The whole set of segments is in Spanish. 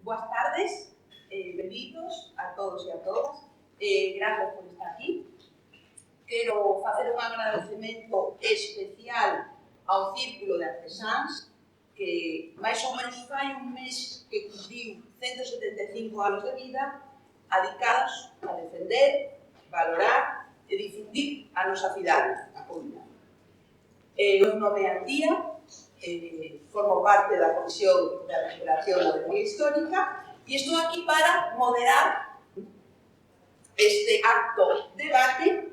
Boas tardes, benvidos a todos e a todas. Gracias por estar aquí. Quero facer un agradecemento especial ao Círculo de Artesáns, que máis ou menos fai un mes que cumpriu 175 anos de vida dedicados a defender, valorar e difundir a nosa cidade, a Coruña. O meu nome é Antía, formo parte da Comisión de Recuperación da Memoria Histórica e estou aquí para moderar este acto debate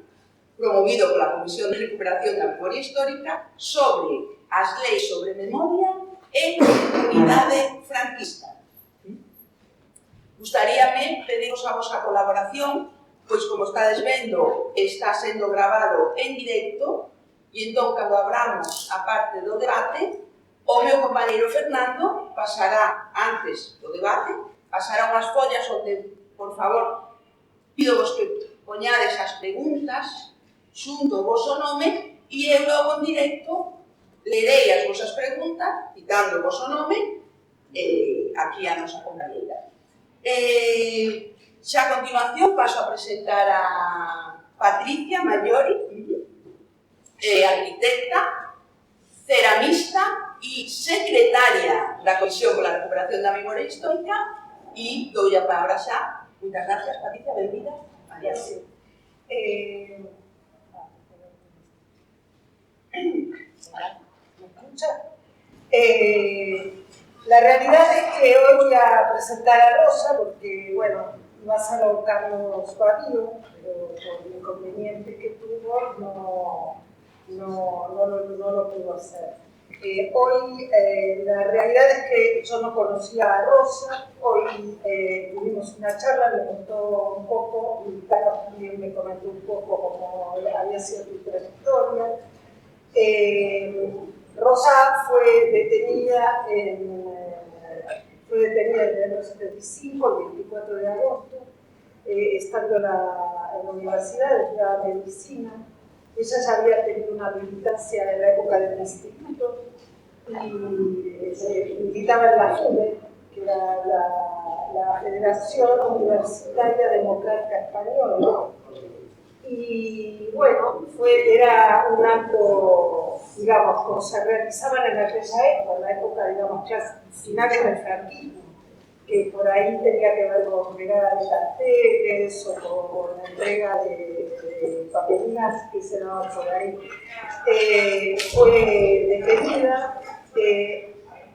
promovido pola Comisión de Recuperación da Memoria Histórica sobre as leis sobre memoria e unidade franquista. Gustaríame pediros a vosa colaboración, pois como estades vendo, está sendo grabado en directo e entón, cando abramos a parte do debate, o meu compañeiro Fernando pasará, antes do debate, pasará unhas follas onde, por favor, pido-vos que poñades as preguntas xunto o voso nome e eu logo en directo lerei as vosas preguntas, citando o voso nome, aquí a nosa compañeira. Xa a continuación paso a presentar a Patricia Maiori, arquitecta, ceramista e secretaria da Comisión pola Recuperación da Memoria Histórica e doulle a palabra xa. Muchas gracias, Patricia, benvida. Adiós. ¿Me escucha? La realidad es que hoy voy a presentar a Rosa porque, bueno, va a ser don Carlos Barío, pero por el inconveniente que tuvo no lo pudo hacer. Hoy la realidad es que yo no conocía a Rosa, hoy tuvimos una charla, me contó un poco, y Carlos también me comentó un poco cómo había sido tu trayectoria. Rosa fue detenida en el 1975, el 24 de agosto, estando en la universidad, estudiaba medicina. Ella ya había tenido una militancia en la época del instituto y militaba en la FUDE, que era la Federación Universitaria Democrática Española. Y bueno, era un acto, digamos, como se realizaban en aquella época, en la época, digamos, ya finales del franquismo, que por ahí tenía que ver con regada de carteles o con la entrega de papelinas que se daban por ahí. Fue detenida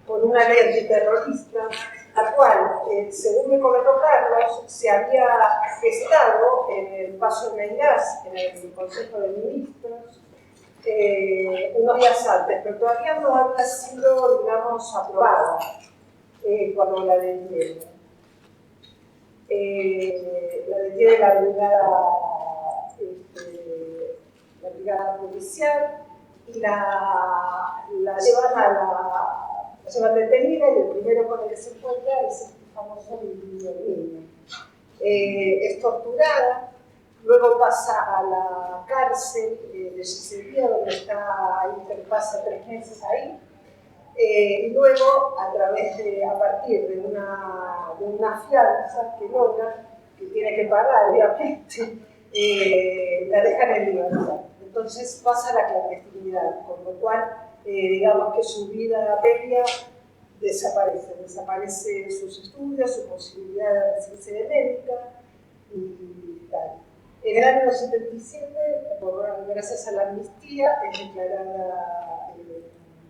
por una ley antiterrorista, la cual, según me comentó Carlos, se había gestado en el Paso de Meirás, en el Consejo de Ministros, unos días antes, pero todavía no había sido, digamos, aprobada cuando la detiene. La detiene la brigada policial y la llevan detenida y el primero con el que se encuentra es este famoso niño. Es torturada, luego pasa a la cárcel de Yesería, donde pasa 3 meses ahí, y luego a partir de una fianza que logra, que tiene que pagar obviamente, la dejan en libertad. Entonces pasa a la clandestinidad, con lo cual digamos que su vida previa desaparece sus estudios, su posibilidad de recibirse de médica y tal. En el año 77, gracias a la amnistía, es declarada,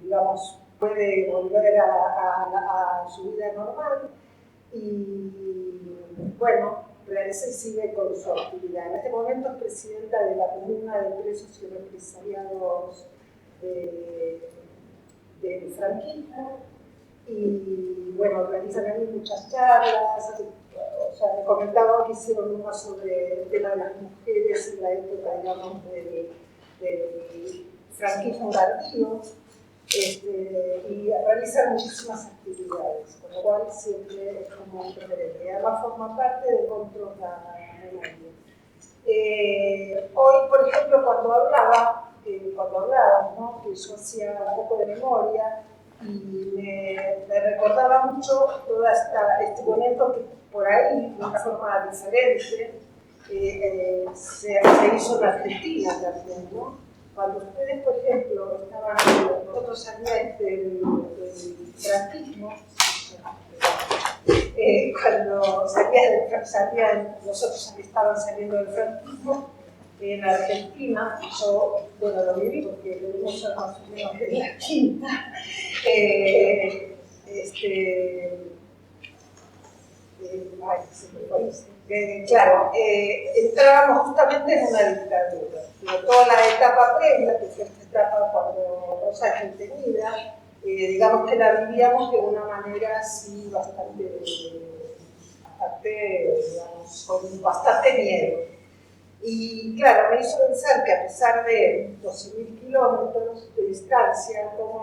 digamos, puede volver a su vida normal y, bueno, realiza y sigue con su actividad. En este momento es presidenta de la Comuna de Presos y Represaliados del franquismo y, bueno, organizan ahí muchas charlas. O sea, me comentaba que hicieron una sobre el tema de las mujeres en la época, digamos, del franquismo tardío. Y realizan muchísimas actividades, con lo cual siempre es como un referente. Además forma parte de Control la Memoria. Hoy, por ejemplo, cuando hablábamos, ¿no? Que yo hacía un poco de memoria, y me recordaba mucho todo este momento que por ahí, de una forma diferente, se hizo en Argentina también, ¿no? Cuando ustedes, por ejemplo, nosotros salíamos del franquismo, cuando nosotros estaban saliendo del franquismo, en Argentina, yo, bueno, lo viví porque vivimos más o menos en la quinta, claro, entrábamos justamente en una dictadura. Pero toda la etapa previa, que fue esta etapa cuando Rosa es detenida, digamos que la vivíamos de una manera así bastante, digamos, con bastante miedo. Y claro, me hizo pensar que a pesar de 12.000 kilómetros de distancia, como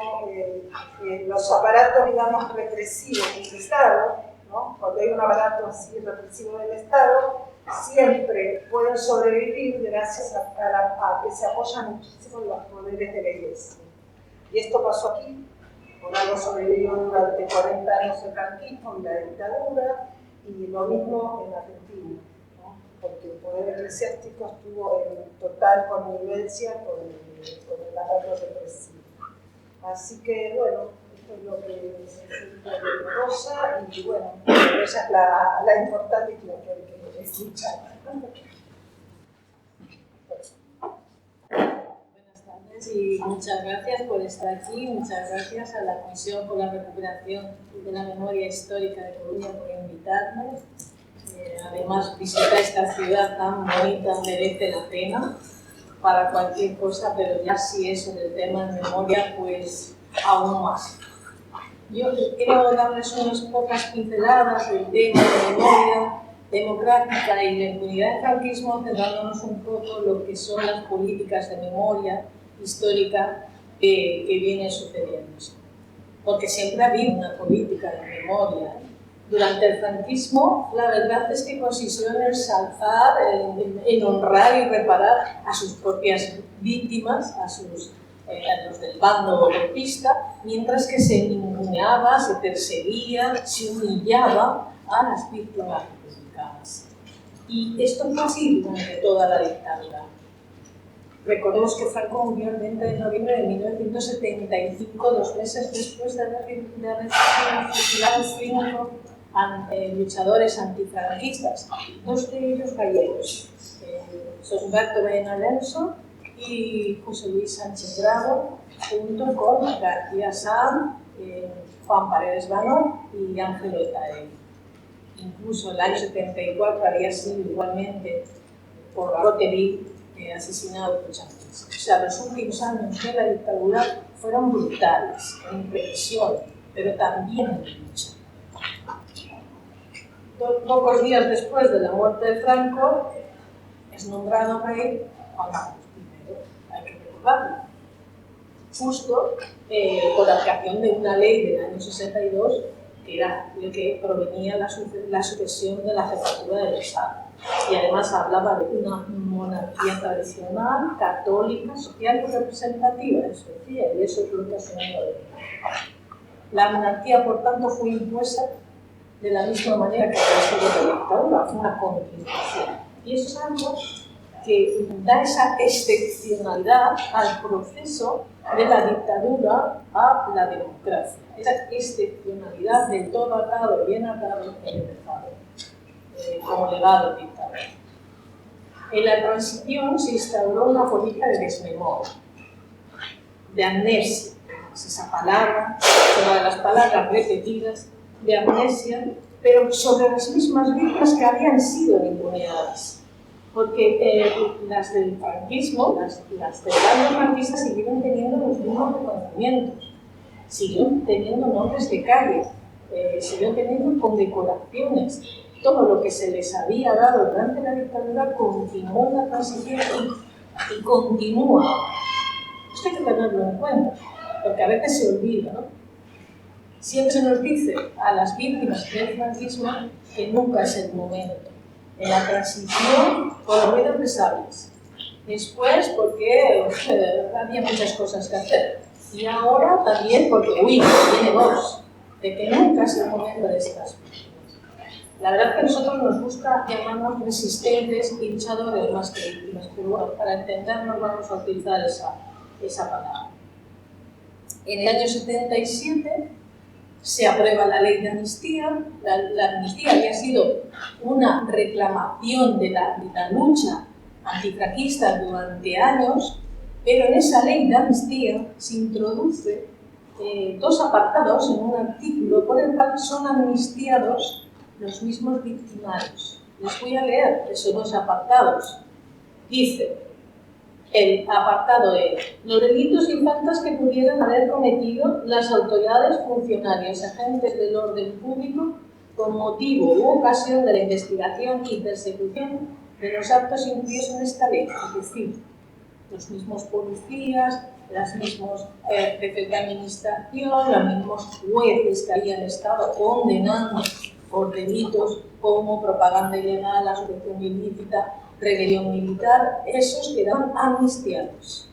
los aparatos, digamos, represivos del Estado, ¿no? Cuando hay un aparato así represivo del Estado, siempre pueden sobrevivir gracias a que se apoyan muchísimo en los poderes de la Iglesia. Y esto pasó aquí, por algo sobrevivió durante 40 años el franquismo y la dictadura, y lo mismo en Argentina, ¿no? Porque el poder eclesiástico estuvo en total connivencia con el aparato represivo. Así que, bueno, esto es lo que necesita de Rosa, y bueno, ella es la importante y la que hay que escuchar. Buenas tardes y muchas gracias por estar aquí, muchas gracias a la Comisión por la Recuperación de la Memoria Histórica de Coruña por invitarme. Además, visitar esta ciudad tan bonita merece la pena para cualquier cosa, pero ya si es en el tema de memoria, pues aún más. Yo quiero darles unas pocas pinceladas del tema de memoria democrática y la impunidad del franquismo, centrándonos un poco en lo que son las políticas de memoria histórica que vienen sucediendo. Porque siempre ha habido una política de memoria. Durante el franquismo, la verdad es que consistió en ensalzar, en honrar y reparar a sus propias víctimas, a los del bando golpista, mientras que se ninguneaba, se perseguía, se humillaba a las víctimas republicanas. Y esto fue así durante toda la dictadura. Recordemos que Franco murió el 20 de noviembre de 1975, 2 meses después de haber fusilado 5 luchadores antifranquistas, 2 de ellos gallegos, Sosberto Baena Lenso y José Luis Sánchez Bravo, junto con García Sanz, Juan Paredes Bano y Ángel Otaegui. Incluso el año 74 había sido igualmente por Rotary asesinado por chavistas. O sea, los últimos años de la dictadura fueron brutales, en represión, pero también en lucha. Pocos días después de la muerte de Franco, es nombrado rey Juan Carlos I, hay que recordarlo. Justo por la creación de una ley del año 62, que era de que provenía la sucesión de la jefatura del Estado. Y además hablaba de una monarquía tradicional, católica, social y representativa, eso decía, y eso es lo que asumió de la monarquía, por tanto, fue impuesta de la misma manera que el resto de la dictadura, fue una continuación. Y eso es algo que da esa excepcionalidad al proceso de la dictadura a la democracia, esa excepcionalidad del todo atado, bien atado que he empezado como legado dictador. En la transición se instauró una política de desmemoria, de amnesia, es esa palabra, una de las palabras repetidas, de amnesia, pero sobre las mismas víctimas que habían sido ninguneadas. Porque las del franquismo, las del bando franquista siguieron teniendo los mismos reconocimientos, siguieron teniendo nombres de calle, siguieron teniendo condecoraciones. Todo lo que se les había dado durante la dictadura continuó en la transición y continúa. Esto hay que tenerlo en cuenta, porque a veces se olvida, ¿no? Siempre se nos dice a las víctimas del franquismo que nunca es el momento. En la transición, por lo menos resables. Después, porque había muchas cosas que hacer. Y ahora también porque, tiene voz, de que nunca es el momento de estas. La verdad es que a nosotros nos gusta llamarnos resistentes y luchadores más que víctimas, pero bueno, para entendernos vamos a utilizar esa palabra. En el año 77 se aprueba la ley de amnistía. La amnistía había sido una reclamación de la lucha antifranquista durante años, pero en esa ley de amnistía se introduce dos apartados en un artículo por el cual son amnistiados los mismos victimarios. Les voy a leer esos dos apartados. Dice, el apartado de los delitos y faltas que pudieran haber cometido las autoridades, funcionarios, agentes del orden público con motivo u ocasión de la investigación y persecución de los actos incluidos en esta ley, es decir, los mismos policías, los mismos jefes de administración, los mismos jueces que habían estado condenando por delitos como propaganda ilegal, asociación ilícita, rebelión militar, esos quedaban amnistiados.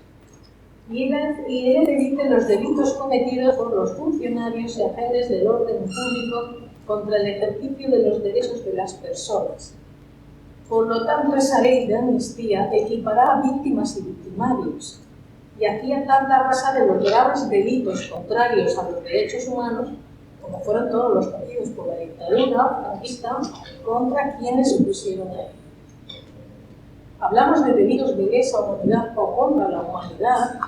Y él dice los delitos cometidos por los funcionarios y agentes del orden público contra el ejercicio de los derechos de las personas. Por lo tanto, esa ley de amnistía equipará a víctimas y victimarios y hacía tabla rasa de los graves delitos contrarios a los derechos humanos, como fueron todos los cometidos por la dictadura franquista contra quienes se pusieron ahí. Hablamos de delitos de lesa humanidad o contra la humanidad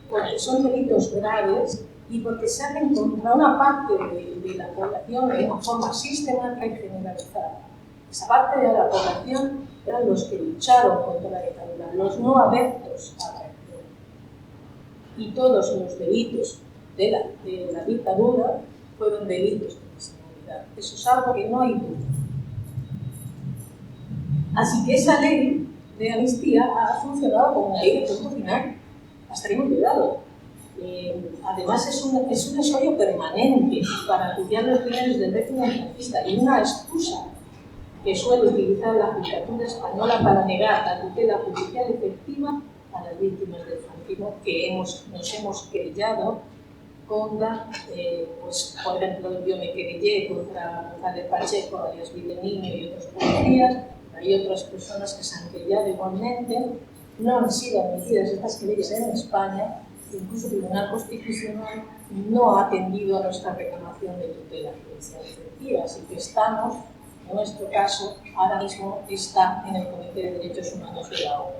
porque son delitos graves y porque se hacen contra una parte de la población de una forma sistemática y generalizada. Esa parte de la población eran los que lucharon contra la dictadura, los no adeptos a la dictadura. Y todos los delitos de la dictadura fueron delitos de lesa humanidad. Eso es algo que no hay duda. Así que esa ley de amnistía ha funcionado como una ley de punto final. Hasta ahí muy cuidado. Además es un escollo permanente para juzgar los crímenes del régimen franquista y una excusa que suele utilizar la Judicatura española para negar la tutela judicial efectiva a las víctimas del franquismo que nos hemos querellado contra, pues, por ejemplo, yo me querellé contra González Pacheco, alias Vileniño y otros policías. Hay otras personas que se han querellado igualmente. No han sido admitidas estas querellas en España. Incluso el Tribunal Constitucional no ha atendido a nuestra reclamación de tutela judicial efectiva. Así que estamos, en nuestro caso, ahora mismo está en el Comité de Derechos Humanos de la ONU.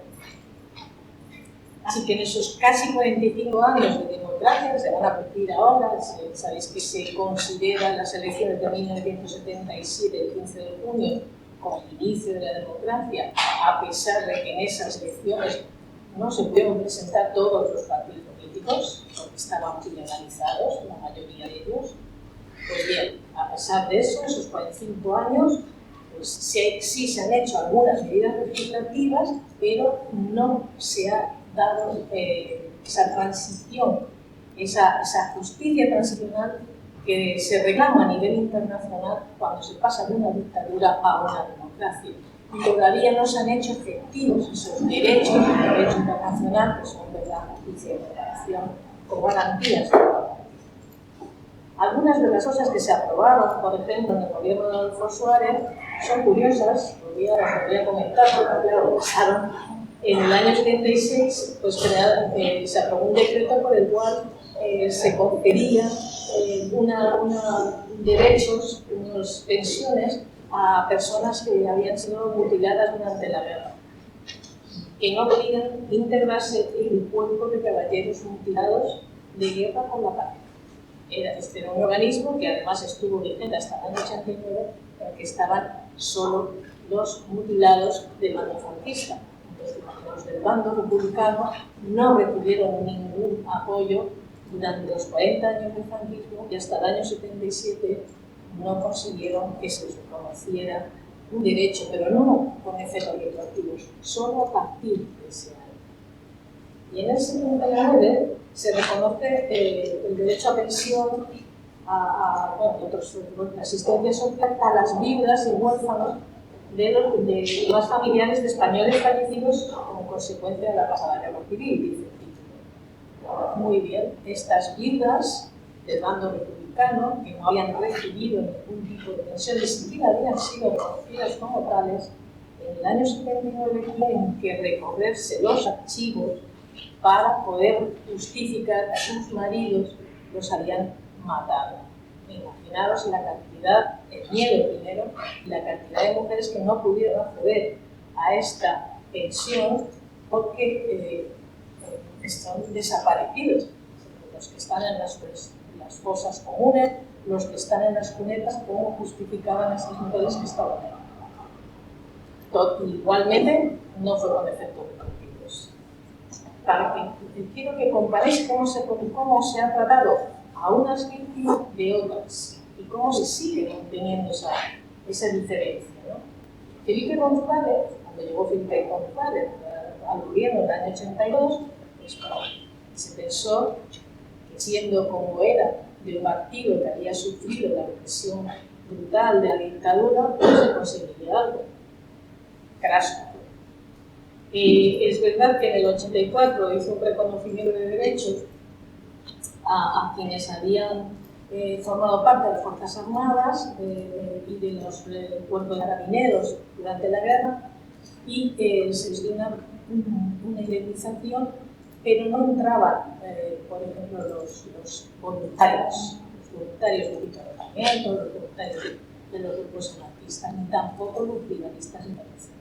Así que en esos casi 45 años de democracia que se van a cumplir ahora, sabéis que se consideran las elecciones de 1977, el 15 de junio, como el inicio de la democracia, a pesar de que en esas elecciones no se pudieron presentar todos los partidos políticos, porque estaban ilegalizados, la mayoría de ellos. Pues bien, a pesar de eso, esos 45 años, pues sí se han hecho algunas medidas legislativas, pero no se ha dado esa transición, esa justicia transicional que se reclama a nivel internacional cuando se pasa de una dictadura a una democracia. Y todavía no se han hecho efectivos esos derechos, el derecho internacional, que son de la justicia y reparación, con garantías. Algunas de las cosas que se aprobaron, por ejemplo, en el gobierno de Adolfo Suárez, son curiosas, las voy a comentar, porque claro, pasaron. En el año 76 pues, se aprobó un decreto por el cual se concedían derechos, unas pensiones a personas que habían sido mutiladas durante la guerra, que no podían integrarse en el cuerpo de caballeros mutilados de guerra con la paz. Este era un organismo que además estuvo vigente hasta el año 89, porque estaban solo los mutilados del bando franquista. Los del bando republicano no recibieron ningún apoyo durante los 40 años de franquismo y hasta el año 77 no consiguieron que se les reconociera un derecho, pero no con efectos retroactivos, solo a partir de ese año. Y en el 79 se reconoce el derecho a pensión, a asistencia social a las viudas y huérfanos de los familiares de españoles fallecidos como consecuencia de la pasada guerra civil, dice el título. muy bien, estas viudas del bando republicano, que no habían recibido ningún tipo de pensión, ni siquiera habían sido reconocidas como tales, en el año 79 tienen que recorrerse los archivos para poder justificar que sus maridos los habían matado. Imaginaros la cantidad, el miedo primero, y la cantidad de mujeres que no pudieron acceder a esta pensión porque están desaparecidos. Los que están en las fosas comunes, los que están en las cunetas, ¿cómo justificaban a esas mujeres que estaban ahí? Igualmente, no fueron efectos retroactivos. Quiero que comparéis cómo se ha tratado a unas víctimas de otras y cómo se sigue manteniendo esa diferencia, ¿no? Felipe González, cuando llegó Felipe González al gobierno en el año 82, pues, se pensó que, siendo como era de un partido que había sufrido la represión brutal de la dictadura, pues se conseguiría algo. Craso. Es verdad que en el 84 hizo un reconocimiento de derechos a quienes habían formado parte de las Fuerzas Armadas y de los cuerpos de carabineros durante la guerra, y se les dio una indemnización, pero no entraban, por ejemplo, los voluntarios de equipamiento, los voluntarios de los grupos anarquistas, ni tampoco los brigadistas internacionales.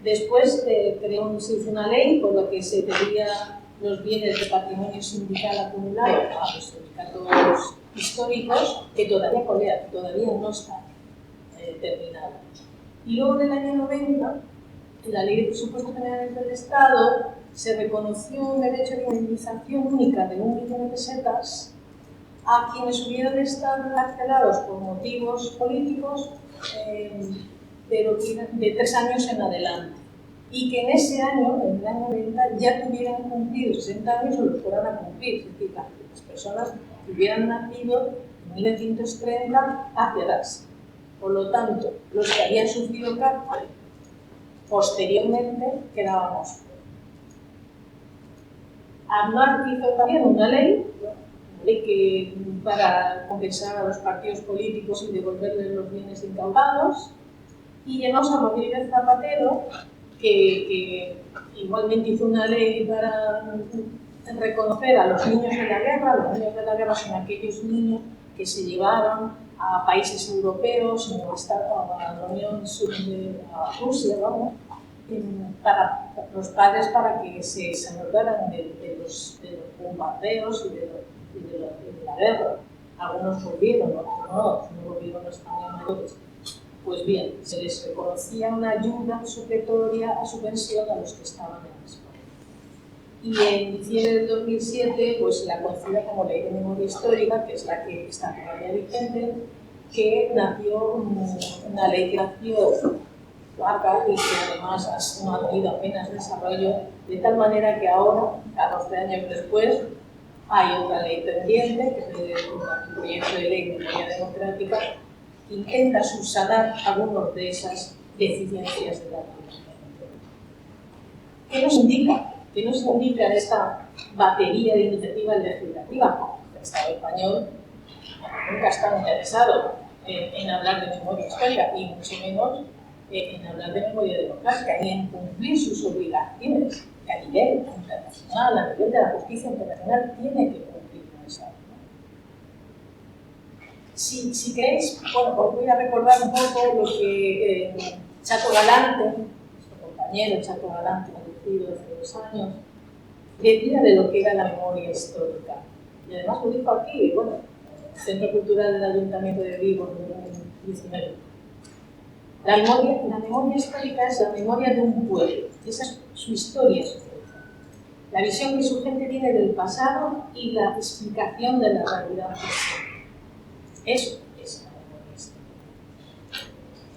Después se hizo una ley por la que se pedía los bienes de patrimonio sindical acumulado a los sindicatos históricos, que todavía no está terminada. Y luego en el año 90, en la Ley de Presupuestos Generales del Estado, se reconoció un derecho de indemnización única de 1 millón de pesetas a quienes hubieran estado encarcelados por motivos políticos, pero de 3 años en adelante, y que en ese año, en el año 90, ya tuvieran cumplido 60 años o los fueran a cumplir, es decir, las personas que hubieran nacido en 1930 hacia atrás. Por lo tanto, los que habían sufrido cárcel posteriormente quedábamos. Aznar hizo también una ley que, para compensar a los partidos políticos y devolverles los bienes incaudados, y llegamos a Rodríguez Zapatero, que igualmente hizo una ley para reconocer a los niños de la guerra. Los niños de la guerra son aquellos niños que se llevaron a países europeos, a la Unión a Rusia, vamos, para los padres, para que se salvaran de los bombardeos y de la guerra. Algunos volvieron, otros no volvieron a España mayores. Pues bien, se les reconocía una ayuda supletoria a su pensión a los que estaban en España. Y en diciembre del 2007, pues la conocida como Ley de Memoria Histórica, que es la que está todavía vigente, que nació, una ley que nació larga y que además no ha tenido apenas desarrollo, de tal manera que ahora, 14 años después, hay otra ley pendiente, que es el proyecto de ley de memoria democrática, que intenta subsanar algunas de esas deficiencias de la Constitución. ¿Qué nos indica? ¿Qué nos indica esta batería de iniciativas legislativas? El Estado español nunca ha estado interesado en hablar de memoria histórica, y mucho menos en hablar de memoria democrática, y en cumplir sus obligaciones, que a nivel internacional, a nivel de la justicia internacional, tiene que cumplir con esa. Si queréis, bueno, os voy a recordar un poco lo que Chato Galante, nuestro compañero Chato Galante, fallecido hace 2 años, decía de lo que era la memoria histórica. Y además lo dijo aquí, bueno, el Centro Cultural del Ayuntamiento de Vigo en 2019. La memoria histórica es la memoria de un pueblo, esa es su historia social. La visión que su gente tiene del pasado y la explicación de la realidad presente. Eso es la memoria histórica.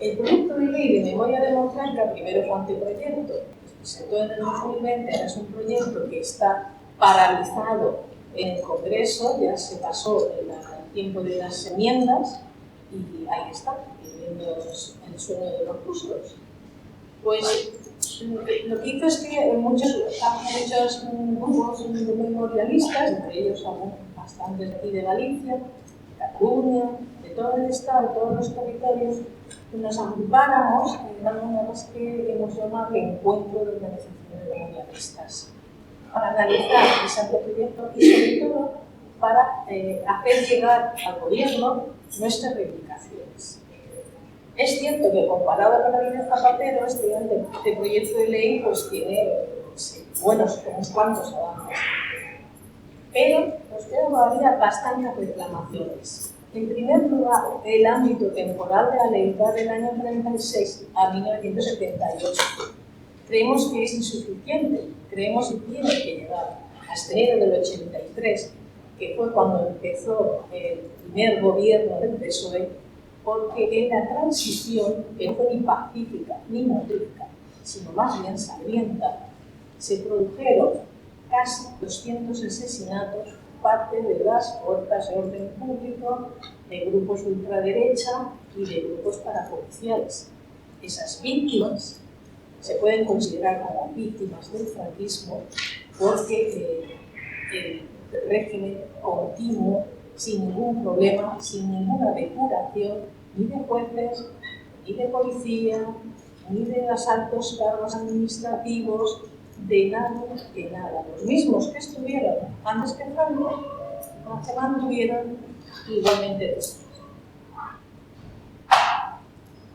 El proyecto de ley de memoria democrática, primero fue anteproyecto, se presentó en el 2020, ahora es un proyecto que está paralizado en el Congreso, ya se pasó el tiempo de las enmiendas y ahí está, viviendo el sueño de los justos. Pues Lo que hizo es que muchos grupos memorialistas, entre ellos algunos bastantes de aquí de Galicia, de Cataluña, de todo el Estado, de todos los territorios, nos agrupáramos en una cosa que hemos llamado Encuentro de Organizaciones Memorialistas, para analizar ese anteproyecto y sobre todo para hacer llegar al gobierno nuestras reivindicaciones. Es cierto que comparado con la ley de Zapatero, este proyecto de ley pues tiene unos cuantos avances, pero nos quedan todavía bastantes reclamaciones. En primer lugar, el ámbito temporal de la ley va del año 36 a 1978. Creemos que es insuficiente, creemos que tiene que llegar hasta enero del 83, que fue cuando empezó el primer gobierno del PSOE, porque en la transición, que no fue ni pacífica ni pacífica, sino más bien sangrienta, se produjeron casi 200 asesinatos por parte de las fuerzas de orden público, de grupos de ultraderecha y de grupos parapoliciales. Esas víctimas se pueden considerar como víctimas del franquismo porque el régimen continuo, sin ningún problema, sin ninguna depuración, ni de jueces, ni de policía, ni de los altos cargos administrativos, de nada, de nada. Los mismos que estuvieron antes que Franco se mantuvieron igualmente después.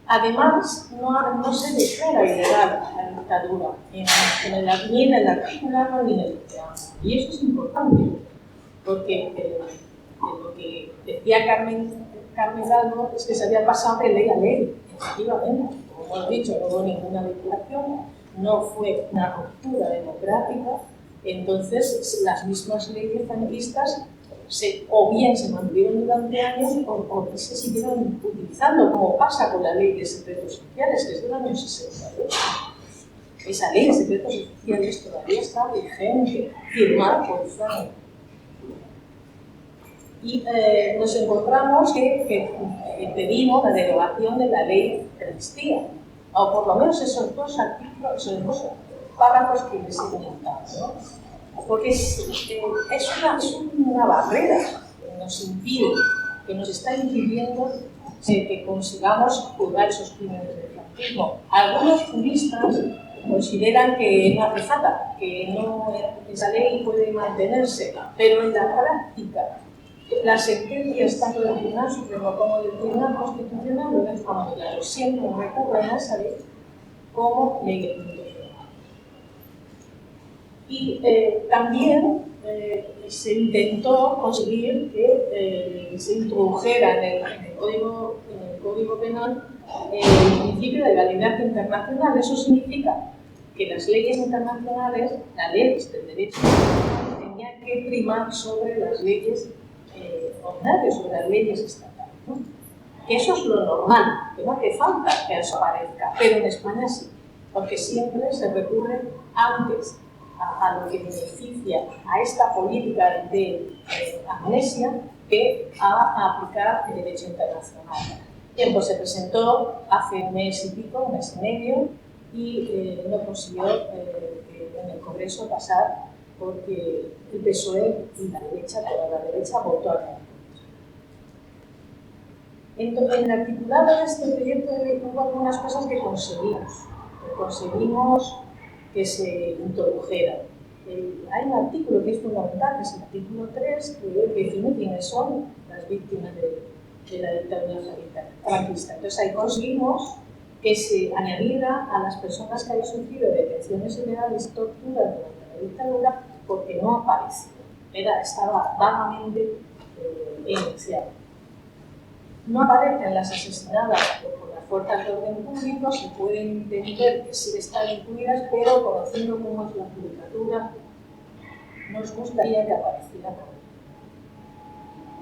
Además, no se declara ilegal la dictadura ni en el articulado ni en el preámbulo. Y eso es importante, porque lo que decía Carmen Galgo es que se había pasado de ley a ley, efectivamente. Como hemos dicho, no hubo ninguna vinculación, no fue una ruptura democrática, entonces las mismas leyes franquistas o bien se mantuvieron durante años o se siguieron utilizando, como pasa con la ley de secretos oficiales, que es del año 68. Esa ley de secretos oficiales todavía está vigente, firmada por Franco. Y nos encontramos que pedimos la derogación de la ley de amnistía, o por lo menos esos dos artículos, esos dos párrafos que les he comentado, ¿no? Porque es una barrera que nos impide, que nos está impidiendo que consigamos juzgar esos crímenes de franquismo. Algunos juristas consideran que no hace falta, que esa ley puede mantenerse, pero en la práctica las sentencias tanto del Tribunal Supremo como del Tribunal Constitucional lo dejan muy claro. Siempre recurren a esa ley como ley de punto final. Y también se intentó conseguir que se introdujera en el Código Penal el principio de legalidad internacional. Eso significa que las leyes internacionales, las leyes del derecho internacional, tenían que primar sobre las leyes ordinarias, sobre las leyes estatales, ¿no? Eso es lo normal, que no hace falta que eso aparezca, pero en España sí, porque siempre se recurre antes a lo que beneficia a esta política de amnesia que a aplicar el derecho internacional. Bien, pues se presentó hace un mes y pico, un mes y medio, y no consiguió en el Congreso pasar porque el PSOE y la derecha, toda la derecha, votó a favor. Entonces, en el articulado de este proyecto de ley hubo algunas cosas que conseguimos que se introdujera. Hay un artículo que es fundamental, que es el artículo 3, que define quiénes son las víctimas de la dictadura franquista. Entonces, ahí conseguimos que se añadiera a las personas que habían sufrido detenciones ilegales, tortura durante la dictadura, porque no apareció. Estaba vagamente enunciado. No aparecen las asesinadas por las fuerzas de orden público, se puede entender que sí están incluidas, pero conociendo cómo es la judicatura, nos gustaría que apareciera también.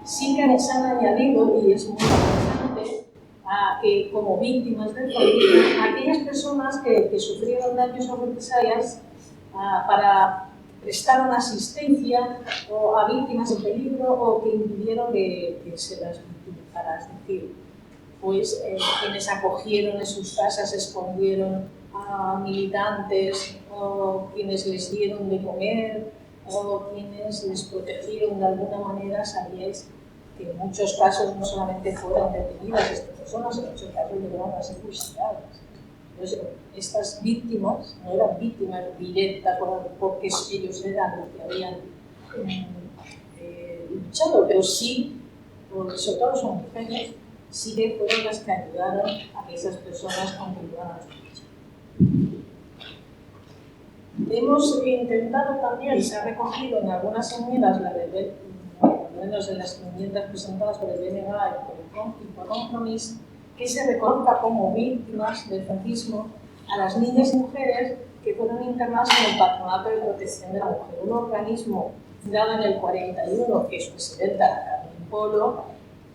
Sí que se han añadido, y es muy interesante, que como víctimas del conflicto, aquellas personas que sufrieron daños o represalias para prestaron asistencia a víctimas en peligro o que impidieron que se las victimizaran. Es decir, pues quienes acogieron en sus casas, escondieron a militantes o quienes les dieron de comer o quienes les protegieron de alguna manera, sabíais que en muchos casos no solamente fueron detenidas estas personas, en muchos casos llegaron a ser fusiladas. Entonces, estas víctimas no eran víctimas directas porque ellos eran los que habían luchado, pero sí, sobre todo son mujeres, sí que fueron las que ayudaron a que esas personas continuaran su lucha. Hemos intentado también, se ha recogido en algunas enmiendas, por lo menos en las enmiendas presentadas por el BNG y por Compromís, que se reconozca como víctimas del franquismo a las niñas y mujeres que fueron internadas en el Patronato de Protección de la Mujer, un organismo fundado en el 41, que su presidenta era Carmen Polo,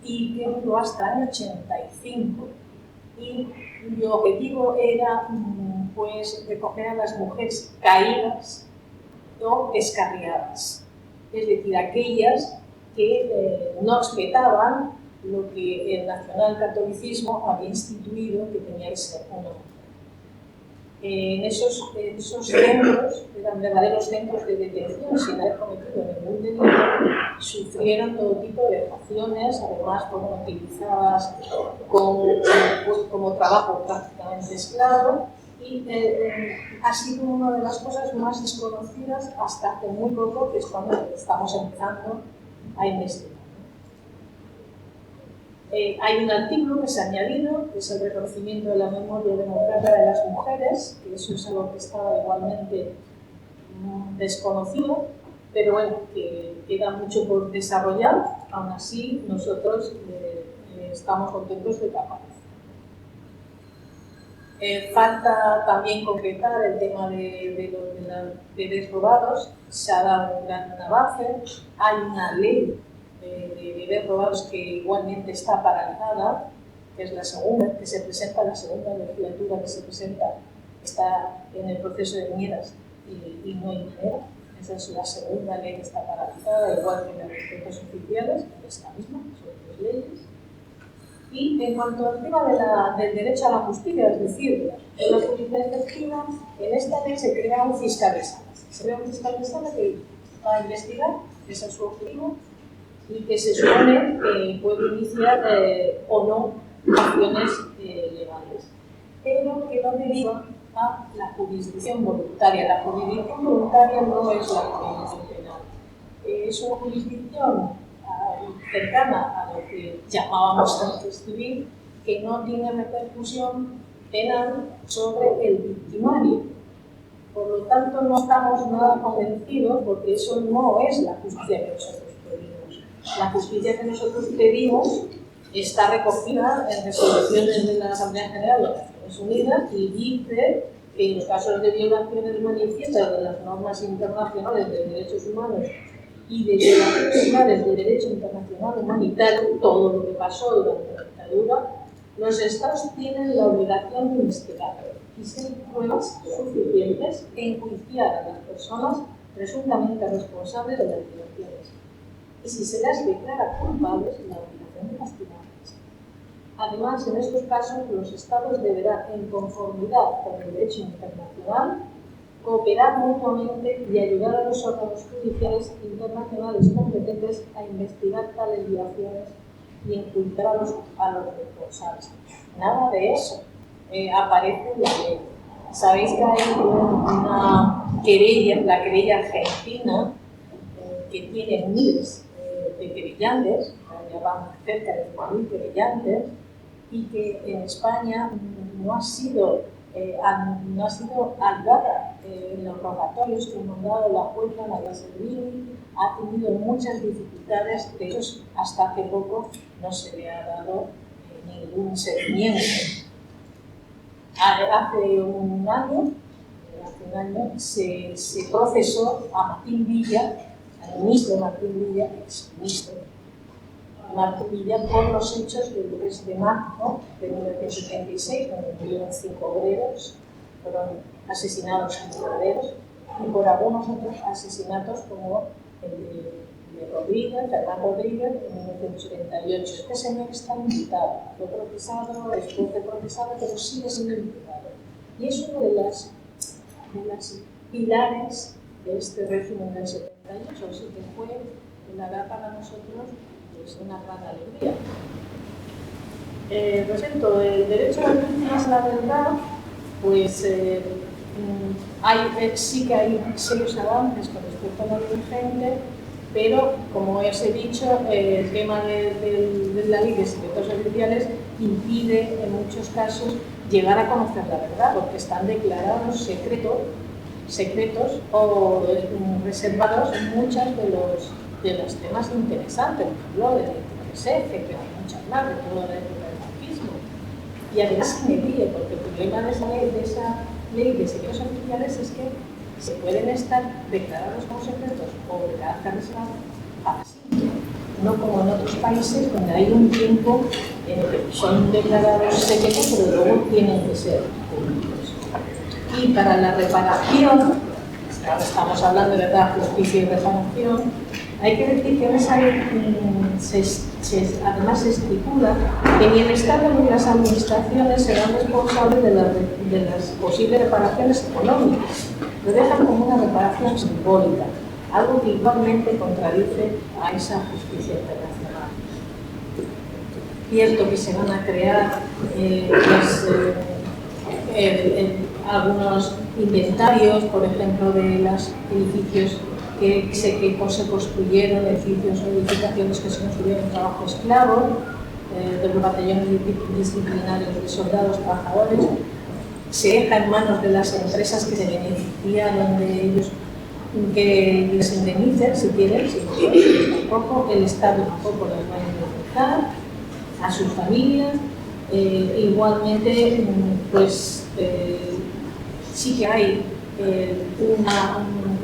y que duró hasta el año 85. Y cuyo objetivo era pues, recoger a las mujeres caídas o descarriadas, es decir, aquellas que no respetaban lo que el nacionalcatolicismo había instituido que tenía que ser una mujer. En esos centros, eran verdaderos centros de detención sin haber cometido ningún delito, sufrieron todo tipo de vejaciones, además fueron utilizadas como trabajo prácticamente esclavo, y ha sido una de las cosas más desconocidas hasta hace muy poco, que es cuando estamos empezando a investigar. Hay un artículo que se ha añadido, que es el reconocimiento de la memoria democrática de las mujeres, que eso es algo que estaba igualmente desconocido, pero bueno, que queda mucho por desarrollar. Aún así, nosotros estamos contentos de que aparezca. Falta también concretar el tema de los bebés robados. Se ha dado un gran avance. Hay una ley de bebés robados que igualmente está paralizada, que es la segunda, que se presenta, la segunda legislatura que se presenta, está en el proceso de enmiendas y no hay manera. Esa es la segunda ley que está paralizada, igual que las respetos oficiales, que es la misma, son tres leyes. Y en cuanto al tema del derecho a la justicia, es decir, de la justicia efectiva, en esta ley se crea un fiscalizado. Se crea un fiscalizado que va a investigar, ese es su objetivo, y que se supone que puede iniciar o no acciones legales, pero que no deriva a la jurisdicción voluntaria. La jurisdicción voluntaria no es la jurisdicción penal, es una jurisdicción cercana a lo que llamábamos antes civil, que no tiene repercusión penal sobre el victimario. Por lo tanto, no estamos nada convencidos, porque eso no es la justicia que nosotros pedimos. La justicia que nosotros pedimos está recogida en resoluciones de la Asamblea General de las Naciones Unidas y dice que en los casos de violaciones manifiestas de las normas internacionales de derechos humanos y de violaciones claras del derecho internacional humanitario, todo lo que pasó durante la dictadura, los Estados tienen la obligación de investigar y ser pruebas suficientes e enjuiciar a las personas presuntamente responsables de las violaciones. Y si se las declara culpables, la obligación de castigarlas. Además, en estos casos, los Estados deberán, en conformidad con el derecho internacional, cooperar mutuamente y ayudar a los órganos judiciales internacionales competentes a investigar tales violaciones y enjuiciar a los responsables. Nada de eso aparece en la ley. Sabéis que hay una querella, la querella argentina, que tiene miles de querellantes, ya van cerca de 5.000 querellantes, y que en España no ha sido ayudada en los rogatorios que han mandado la jueza María Servini, ha tenido muchas dificultades, de hecho hasta hace poco no se le ha dado ningún seguimiento. Hace un año se procesó a Martín Villa, al ministro Martín Villa, exministro Martín Villa, por los hechos del 3 de marzo de 1976, donde murieron 5 obreros, fueron asesinados en Mataderos, y por algunos otros asesinatos como el de Rodríguez, Fernán Rodríguez, en 1978. Este señor está imputado, fue procesado, después de procesado, pero sigue siendo imputado. Y es uno de las pilares de este régimen del 78, así que fue, la verdad, para nosotros pues, una gran alegría. Respecto el derecho a las víctimas a la verdad, pues sí que hay serios avances con respecto a la ley vigente, pero como os he dicho, el tema de la ley de secretos oficiales impide en muchos casos llegar a conocer la verdad, porque están declarados secretos o reservados muchos de los temas interesantes, por ejemplo, del IPCC, pero hay muchas más, de todo la época del fascismo. Y además me ríe, porque el problema de esa ley de secretos oficiales es que se pueden estar declarados como secretos o de carácter reservado para siempre, no como en otros países donde hay un tiempo en el que son declarados secretos, pero luego tienen que ser públicos. Y para la reparación, ahora estamos hablando de verdad, justicia y reparación, hay que decir que en esa ley además se estipula que ni el Estado ni las administraciones serán responsables de las posibles reparaciones económicas. Lo dejan como una reparación simbólica, algo que igualmente contradice a esa justicia internacional. Cierto que se van a crear algunos inventarios, por ejemplo, de los edificios que se construyeron, edificios o edificaciones que se construyeron en trabajo esclavo, de los batallones disciplinarios de soldados, trabajadores. Se deja en manos de las empresas que se beneficiaron de ellos que les indemnicen, si quieren, tampoco, el Estado tampoco las va a indemnizar, a sus familias. Igualmente, pues sí que hay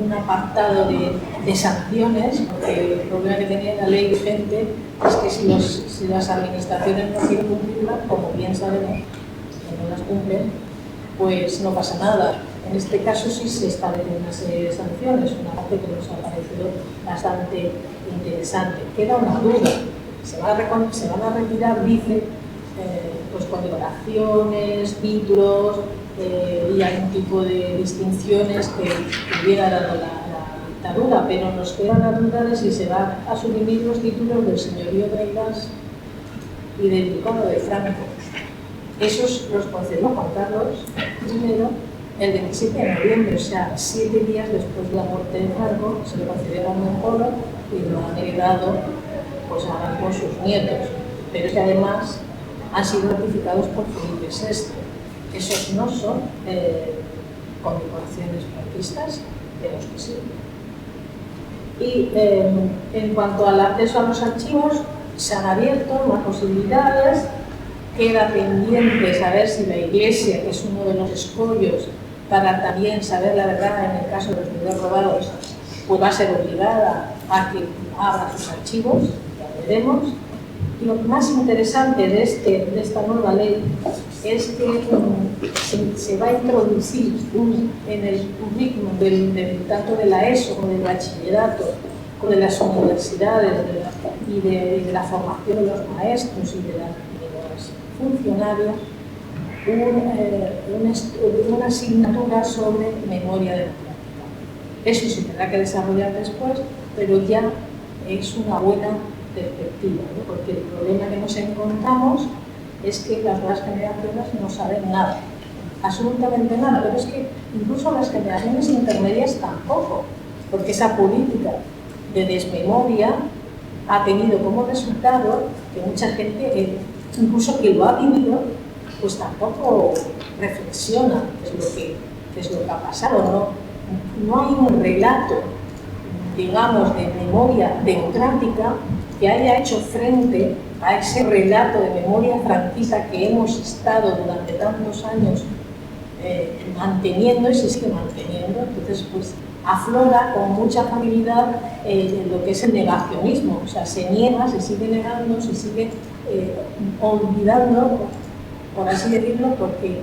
un apartado de sanciones, porque el problema que tenía la ley vigente es que si las administraciones no quieren cumplirla, como bien sabemos, que no las cumplen, pues no pasa nada. En este caso sí se establecen una serie de sanciones, una parte que nos ha parecido bastante interesante. Queda una duda, se van a retirar, dice, pues condecoraciones, títulos y algún tipo de distinciones que hubiera dado la dictadura, pero nos queda la duda de si se van a suprimir los títulos del señorío de Reyes y del ducado de Franco. Esos los concedió Juan Carlos I el 27 de noviembre, o sea, 7 días después de la muerte de Franco, se le concedieron en Polo y lo han heredado pues, ahora con sus nietos. Pero es que además han sido ratificados por Felipe VI. Esos no son condecoraciones franquistas, de los que sí. Y en cuanto al acceso a los archivos, se han abierto más posibilidades. Queda pendiente saber si la Iglesia, que es uno de los escollos para también saber la verdad en el caso de los bienes robados, pues va a ser obligada a que abra sus archivos, ya veremos. Y lo más interesante de esta nueva ley es que se va a introducir en el currículum tanto de la ESO como del bachillerato, como de las universidades y de la formación de los maestros y de los funcionarios, una asignatura sobre memoria democrática. Eso se tendrá que desarrollar después, pero ya es una buena perspectiva, ¿no? Porque el problema que nos encontramos es que las nuevas generaciones no saben nada, absolutamente nada, pero es que incluso las generaciones intermedias tampoco, porque esa política de desmemoria ha tenido como resultado que mucha gente, incluso que lo ha vivido, pues tampoco reflexiona qué es lo que ha pasado, no hay un relato, digamos, de memoria democrática que haya hecho frente a ese relato de memoria franquista que hemos estado durante tantos años manteniendo y se sigue manteniendo. Entonces, pues aflora con mucha facilidad lo que es el negacionismo, o sea, se niega, se sigue negando, se sigue olvidando, por así decirlo, porque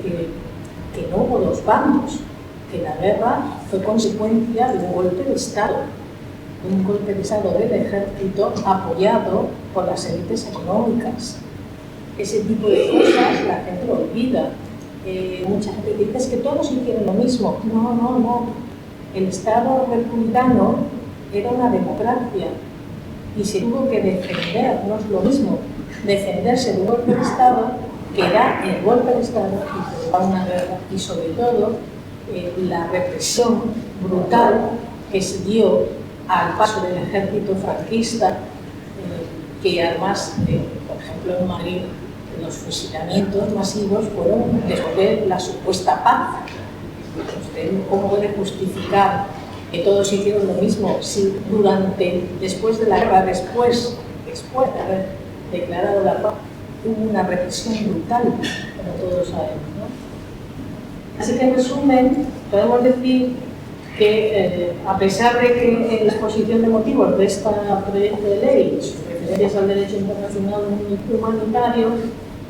que no hubo dos bandos, que la guerra fue consecuencia de un golpe de Estado. Un golpe de Estado del ejército apoyado por las élites económicas. Ese tipo de cosas la gente lo olvida. mucha gente dice es que todos hicieron lo mismo. No. El Estado republicano era una democracia y se tuvo que defender, no es lo mismo, defenderse de un golpe de Estado que era el golpe de Estado y provocar una guerra y sobre todo la represión brutal que se dio al paso del ejército franquista, que además, por ejemplo en Madrid, los fusilamientos masivos fueron después de la supuesta paz. ¿Usted cómo puede justificar que todos hicieron lo mismo si después de la guerra, después de haber declarado la paz, hubo una represión brutal, como todos sabemos, ¿no? Así que en resumen, podemos decir que a pesar de que en la exposición de motivos de este proyecto de ley, sus referencias al derecho internacional humanitario,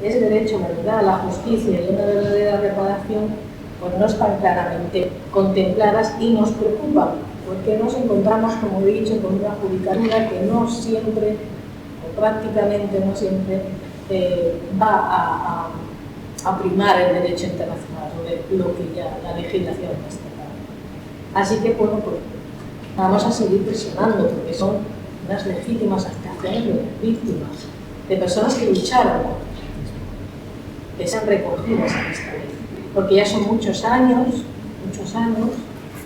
ese derecho, la verdad, a la justicia y una verdadera reparación, pues no están claramente contempladas y nos preocupan, porque nos encontramos, como he dicho, con una judicatura que no siempre, o prácticamente no siempre, va a primar el derecho internacional sobre lo que ya la legislación está. Así que, bueno, pues vamos a seguir presionando, porque son unas legítimas aspiraciones de las víctimas, de personas que lucharon, que sean recogidas en esta ley. Porque ya son muchos años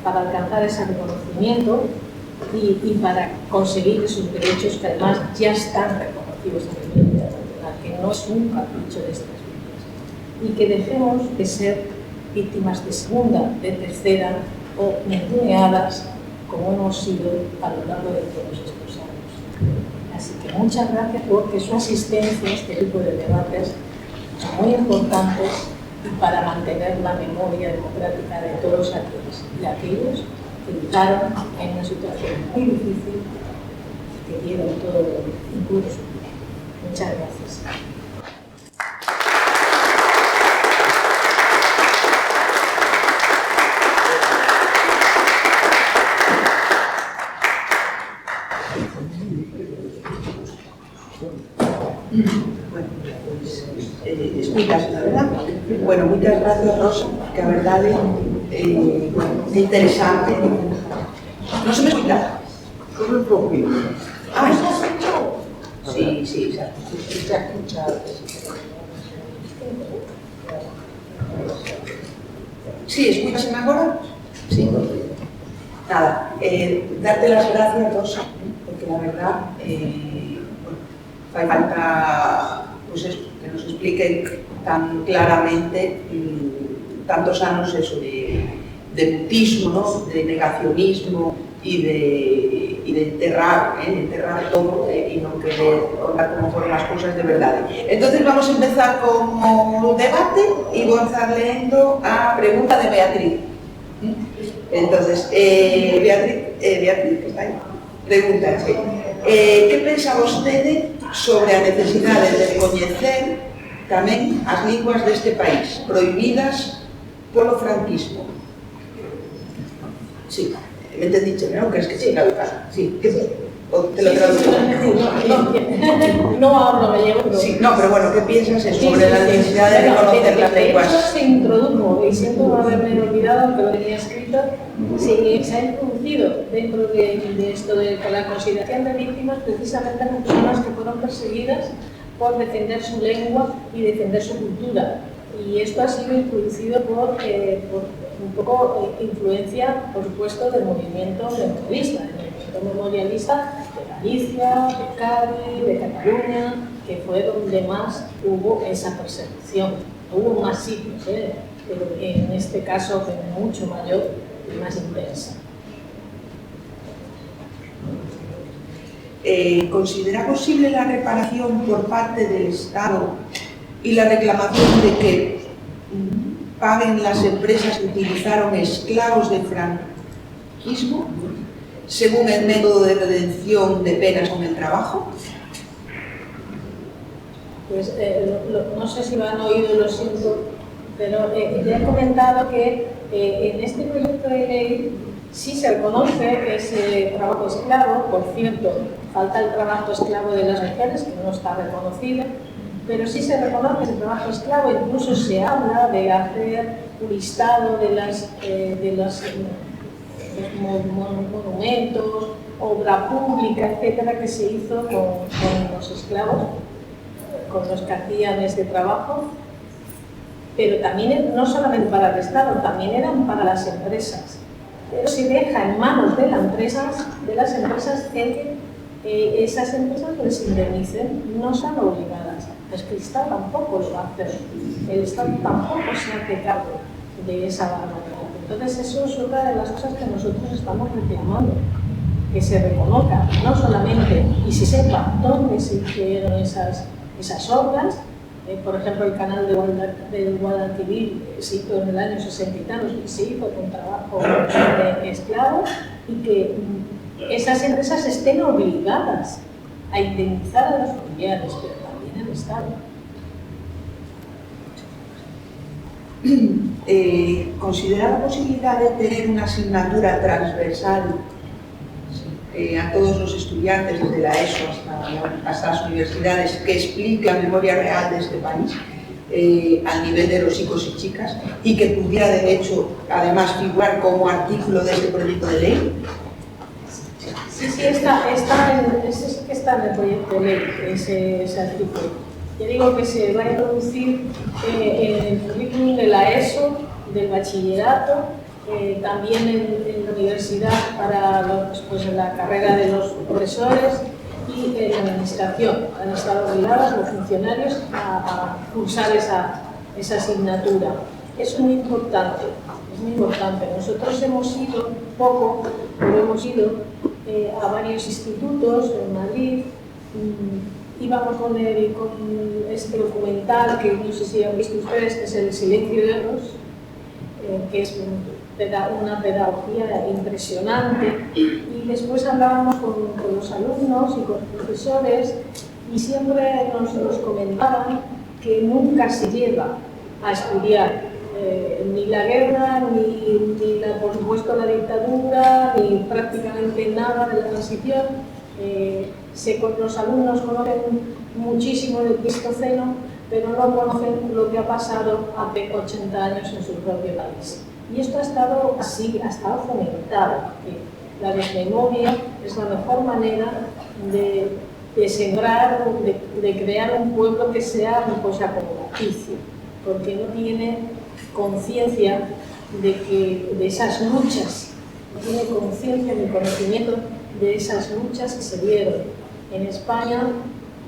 para alcanzar ese reconocimiento y para conseguir esos derechos que además ya están reconocidos a nivel internacional, que no es un capricho de estas víctimas. Y que dejemos de ser víctimas de segunda, de tercera o ninguneadas como hemos sido a lo largo de todos estos años. Así que muchas gracias porque su asistencia a este tipo de debates son muy importantes y para mantener la memoria democrática de todos aquellos y aquellos que lucharon en una situación muy difícil, que dieron todo, incluso su vida. Muchas gracias. Explicas, la verdad. Bueno, muchas gracias, Rosa, que a verdad es interesante. No se me escucha. Solo un poquito. Ah, ¿se escucha? Sí, se escucha. Sí, ¿escuchas ahora? Sí. Nada, darte las gracias, Rosa, porque la verdad, falta pues eso, que nos expliquen tan claramente tantos años eso de mutismo, ¿no? De negacionismo y de enterrar todo y no querer contar cómo fueron las cosas de verdad. Entonces vamos a empezar con el debate y voy a empezar leyendo a pregunta de Beatriz. Entonces, Beatriz, que está aí, pregúntache, que pensa vostede sobre a necesidade de coñecer tamén as linguas deste país, prohibidas polo franquismo? Sí, me entendiche, non? Queres que te traduzca? Sí, que te lo traduzco. No hablo gallego. Sí, no, pero bueno, ¿qué piensas sobre la necesidad de reconocer las lenguas? Eso se introdujo, y siento haberme olvidado que lo tenía escrito, se ha introducido dentro de esto de la consideración de víctimas precisamente las personas que fueron perseguidas por defender su lengua y defender su cultura. Y esto ha sido introducido por un poco influencia, por supuesto, del movimiento memorialista de Galicia, de Cádiz, de Cataluña, que fue donde más hubo esa persecución. Hubo más sitios, pero en este caso fue mucho mayor y más intensa. ¿Considera posible la reparación por parte del Estado y la reclamación de que paguen las empresas que utilizaron esclavos de franquismo según el método de redención de penas con el trabajo? Pues no sé si lo han oído, lo siento, pero ya he comentado que en este proyecto de ley sí se reconoce ese trabajo esclavo. Por cierto, falta el trabajo esclavo de las mujeres, que no está reconocido, pero sí se reconoce el trabajo esclavo, incluso se habla de hacer un listado de los monumentos, obra pública, etcétera, que se hizo con los esclavos, con los que hacían este trabajo, pero también no solamente para el Estado, también eran para las empresas. Pero se deja en manos de las empresas que esas empresas les indemnicen, no están obligadas. Es que el Estado tampoco lo va a hacer, el Estado tampoco se hace cargo de esa barbaridad. Entonces eso es otra de las cosas que nosotros estamos reclamando, que se reconozca, no solamente, y se sepa dónde se hicieron esas obras. Por ejemplo, el canal del Guadalquivir se hizo en el año 60 y tantos y se hizo con trabajo esclavo, y que esas empresas estén obligadas a indemnizar a los familiares, pero también al Estado. ¿Considera la posibilidad de tener una asignatura transversal a todos los estudiantes, desde la ESO hasta las universidades, que explique la memoria real de este país al nivel de los chicos y chicas, y que pudiera de hecho además figurar como artículo de este proyecto de ley? Sí, está en el proyecto de ley, ese artículo. Ya digo que se va a introducir en el currículum de la ESO, del bachillerato, también en la universidad para la carrera de los profesores, y en la administración. Han estado obligados los funcionarios a cursar esa asignatura. Es muy importante, es muy importante. Nosotros hemos ido poco, pero hemos ido a varios institutos en Madrid. Íbamos con este documental que no sé si han visto ustedes, que es El silencio de otros, que es una pedagogía impresionante, y después hablábamos con los alumnos y con los profesores, y siempre nos comentaban que nunca se llega a estudiar ni la guerra, ni por supuesto la dictadura, ni prácticamente nada de la transición. Los alumnos conocen muchísimo del Pleistoceno, pero no conocen lo que ha pasado hace 80 años en su propio país. Y esto ha estado así, ha estado fomentado, que la desmemoria es la mejor manera de sembrar, de crear un pueblo que sea acomodaticio, porque no tiene conciencia de esas luchas, no tiene conciencia ni conocimiento de esas luchas que se dieron. En España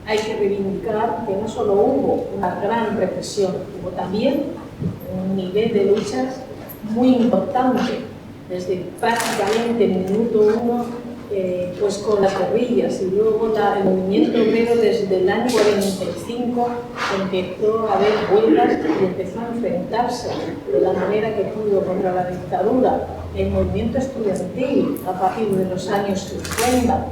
hay que reivindicar que no solo hubo una gran represión, hubo también un nivel de luchas muy importante, desde prácticamente el minuto 1, pues con las guerrillas, y luego el movimiento obrero desde el año 45 empezó a haber huelgas y empezó a enfrentarse de la manera que pudo contra la dictadura. El movimiento estudiantil a partir de los años 50,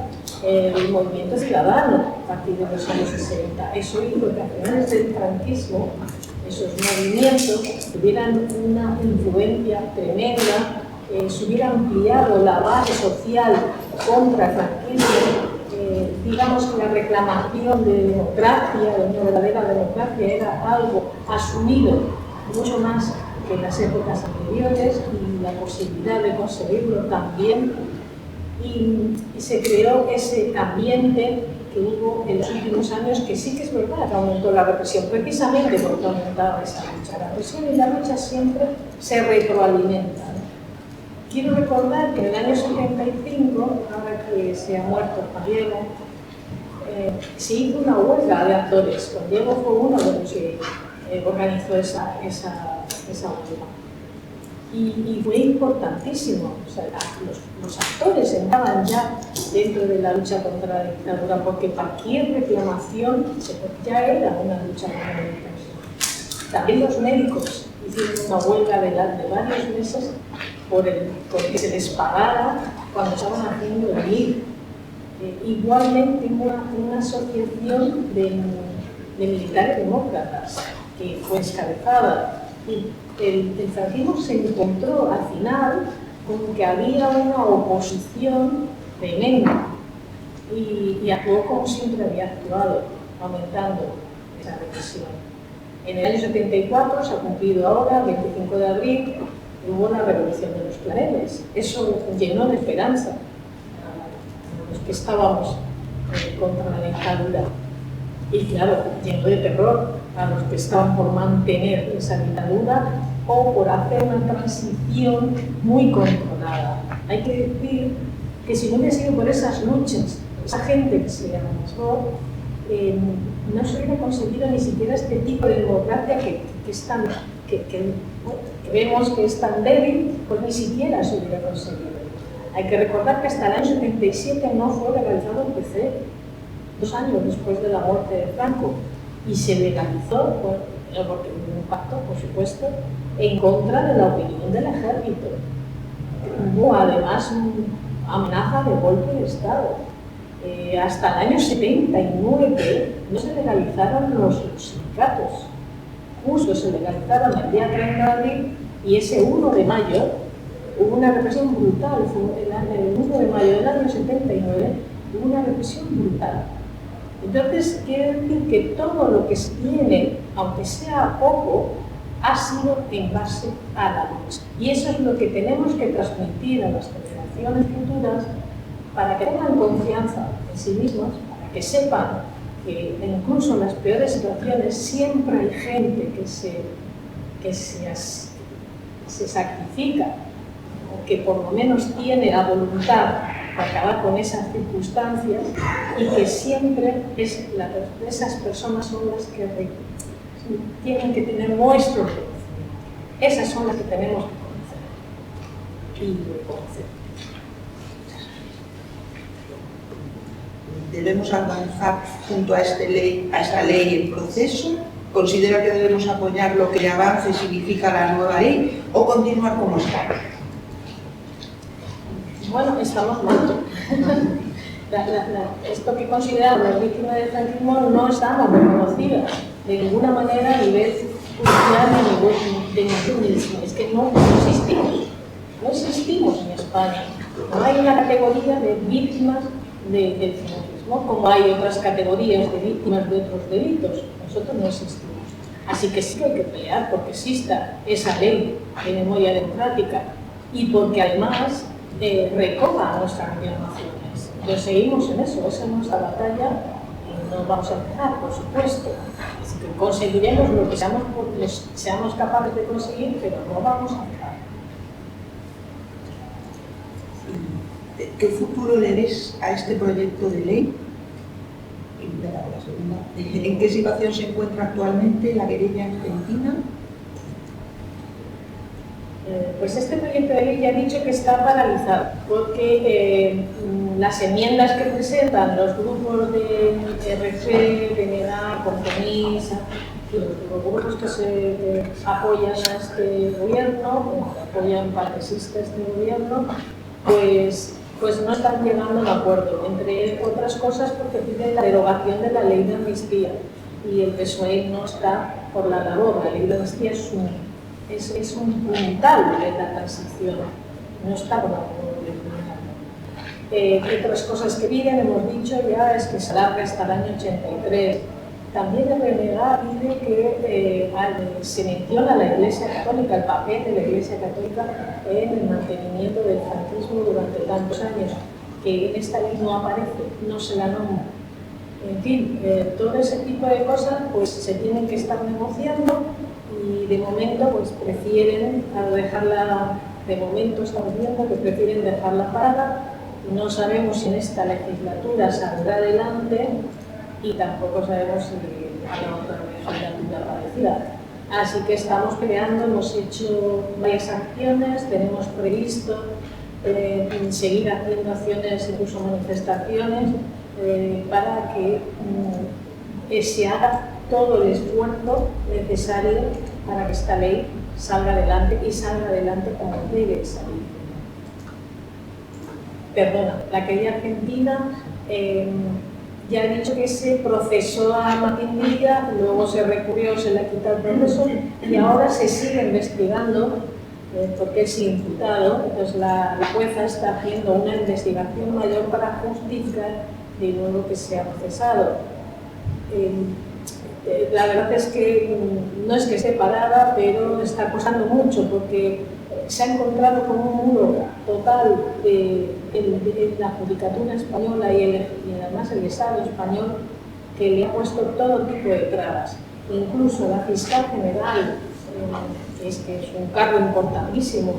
el movimiento ciudadano a partir de los años 60. Eso hizo que a finales del franquismo esos movimientos tuvieran una influencia tremenda, se hubiera ampliado la base social contra el franquismo. Digamos que la reclamación de democracia, de una verdadera democracia, era algo asumido mucho más que en las épocas anteriores, y la posibilidad de conseguirlo también. Y se creó ese ambiente que hubo en los últimos años, que sí que es verdad que aumentó la represión, precisamente porque aumentaba esa lucha. La represión y la lucha siempre se retroalimentan. Quiero recordar que en el año 75, ahora que se ha muerto Juan Diego, se hizo una huelga de actores. Juan Diego fue uno de los que organizó esa huelga. Y fue importantísimo. O sea, los actores entraban ya dentro de la lucha contra la dictadura, porque cualquier reclamación ya era una lucha contra la dictadura. También los médicos hicieron una huelga de varios meses porque se les pagara cuando estaban haciendo el MIR. Igualmente una asociación de militares demócratas que fue encabezada. El franquismo se encontró al final con que había una oposición tremenda, y actuó como siempre había actuado, aumentando esa represión. En el año 74 se ha cumplido ahora, 25 de abril, hubo la revolución de los claveles. Eso llenó de esperanza a los que estábamos contra la dictadura. Y claro, llenó de terror a los que estaban por mantener esa dictadura o por hacer una transición muy controlada. Hay que decir que si no hubiera sido por esas luchas, esa gente que se arrasó, no se hubiera conseguido ni siquiera este tipo de democracia que vemos que es tan débil, pues ni siquiera se hubiera conseguido. Hay que recordar que hasta el año 77 no fue legalizado el PC, 2 años después de la muerte de Franco, y se legalizó, porque hubo un pacto, por supuesto, en contra de la opinión del ejército. Hubo además amenaza de golpe de Estado. Hasta el año 79 no se legalizaron los sindicatos. Justo se legalizaron el día 30 de abril y ese 1 de mayo hubo una represión brutal. Fue el 1 de mayo del año 79 hubo una represión brutal. Entonces, quiere decir que todo lo que se tiene, aunque sea poco, ha sido en base a la lucha. Y eso es lo que tenemos que transmitir a las generaciones futuras para que tengan confianza en sí mismos, para que sepan que incluso en las peores situaciones siempre hay gente que se sacrifica, o que por lo menos tiene la voluntad de acabar con esas circunstancias, y que siempre esas personas son las que tienen que tener nuestro conocimiento. Esas son las que tenemos que conocer y reconocer. ¿Debemos avanzar junto a esta ley el proceso? ¿Considera que debemos apoyar lo que avance significa la nueva ley o continuar como está? Bueno, estamos mal. Esto que consideramos las víctimas del franquismo no estamos reconocidas de ninguna manera a nivel judicial ni de ningún. Es que no existimos. No existimos en España. No hay una categoría de víctimas del franquismo, como hay otras categorías de víctimas de otros delitos. Nosotros no existimos. Así que sí que hay que pelear porque exista esa ley de memoria democrática y porque además recoja a nuestras reclamaciones. Entonces seguimos en eso, esa es nuestra batalla y no vamos a empezar, por supuesto. Así que conseguiremos lo que seamos capaces de conseguir, pero no vamos a empezar. ¿Qué futuro le ves a este proyecto de ley? ¿En qué situación se encuentra actualmente la guerrilla argentina? Pues este proyecto de ley ya he dicho que está paralizado, porque las enmiendas que presentan los grupos de RC, PNA, Compromís, los grupos que se apoyan a este gobierno, que apoyan partidistas este gobierno, pues no están llegando a un acuerdo, entre otras cosas porque piden la derogación de la ley de amnistía y el PSOE no está por la labor. La ley de amnistía es un puntal de la transición, no está por la labor de otras cosas que piden, hemos dicho ya, es que se alargue hasta el año 83. También el RNA pide que se menciona la Iglesia Católica, el papel de la Iglesia Católica en el mantenimiento del franquismo durante tantos años, que en esta ley no aparece, no se la nombra. En fin, todo ese tipo de cosas pues se tienen que estar negociando y de momento pues prefieren dejarla, de momento estamos viendo que prefieren dejarla parada. No sabemos si en esta legislatura saldrá adelante y tampoco sabemos si habrá otra legislatura parecida. Así que estamos creando, hemos hecho varias acciones, tenemos previsto seguir haciendo acciones, incluso manifestaciones, para que se haga todo el esfuerzo necesario para que esta ley salga adelante y salga adelante como debe salir. Perdona, la que hay argentina, ya he dicho que se procesó a Martín Villa, luego se recurrió, se le quitó el proceso y ahora se sigue investigando porque es imputado. Entonces la jueza está haciendo una investigación mayor para justificar de nuevo que sea procesado. la verdad es que no es que esté parada, pero está costando mucho porque se ha encontrado con un muro total en la judicatura española y además el Estado español, que le ha puesto todo tipo de trabas. Incluso la fiscal general, que es un cargo importantísimo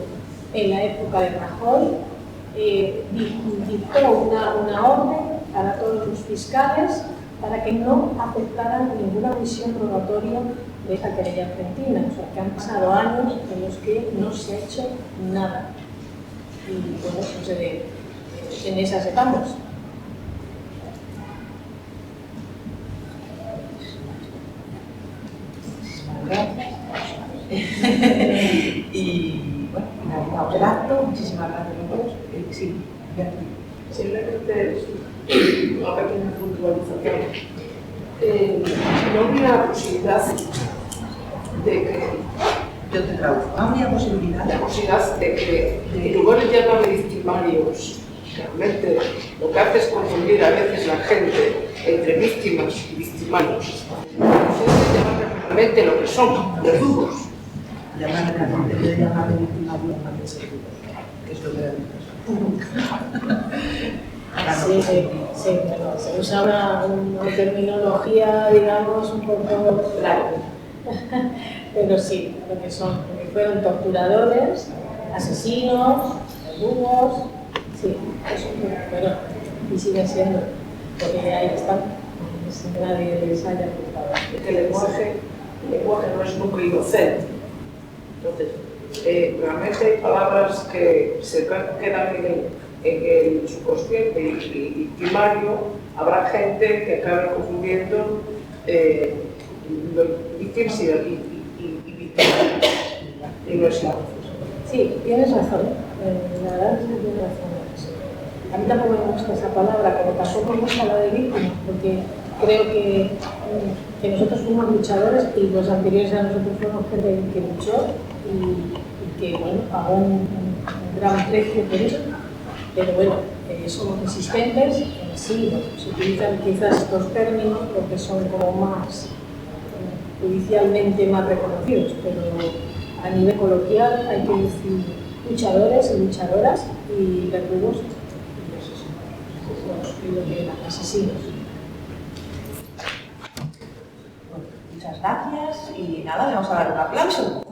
en la época de Rajoy, dictó una orden para todos los fiscales para que no aceptaran ninguna visión rogatoria de esta querella argentina. O sea, que han pasado años en los que no se ha hecho nada. Y bueno, pues en esas estamos. Y bueno, finalizamos el acto. Muchísimas gracias a todos. Sí, simplemente una pequeña puntualización. No habría la posibilidad de que yo te traduzco. No habría posibilidad de que en lugar de llamar victimarios, realmente lo que hace es confundir a veces la gente entre víctimas y victimarios. Realmente lo que son, verdugos. Llamar a la gente, llamar a victimario a seguro, que es lo que Sí, bueno, se usa una terminología, digamos, un poco claro. Pero sí, lo que son, porque fueron torturadores, asesinos, verdugos, sí, eso fueron, y siguen siendo, porque ahí están, sin que nadie les haya culpado. El lenguaje no es nunca inocente. Entonces, realmente hay palabras que se quedan en el subconsciente y primario. Habrá gente que acabe confundiendo víctimas y víctimas. Y no es así. Sí, tienes razón. La verdad es que tienes razón. A mí tampoco me gusta esa palabra, como tampoco me gusta la de víctima, porque creo que nosotros fuimos luchadores y los anteriores a nosotros fuimos gente que luchó y que, bueno, pagó un gran precio por eso. Pero bueno, somos resistentes, sí, se utilizan quizás estos términos porque son como más judicialmente más reconocidos, pero a nivel coloquial hay que decir luchadores y luchadoras y verdugos y lo que eran asesinos. Bueno, muchas gracias y nada, le vamos a dar un aplauso.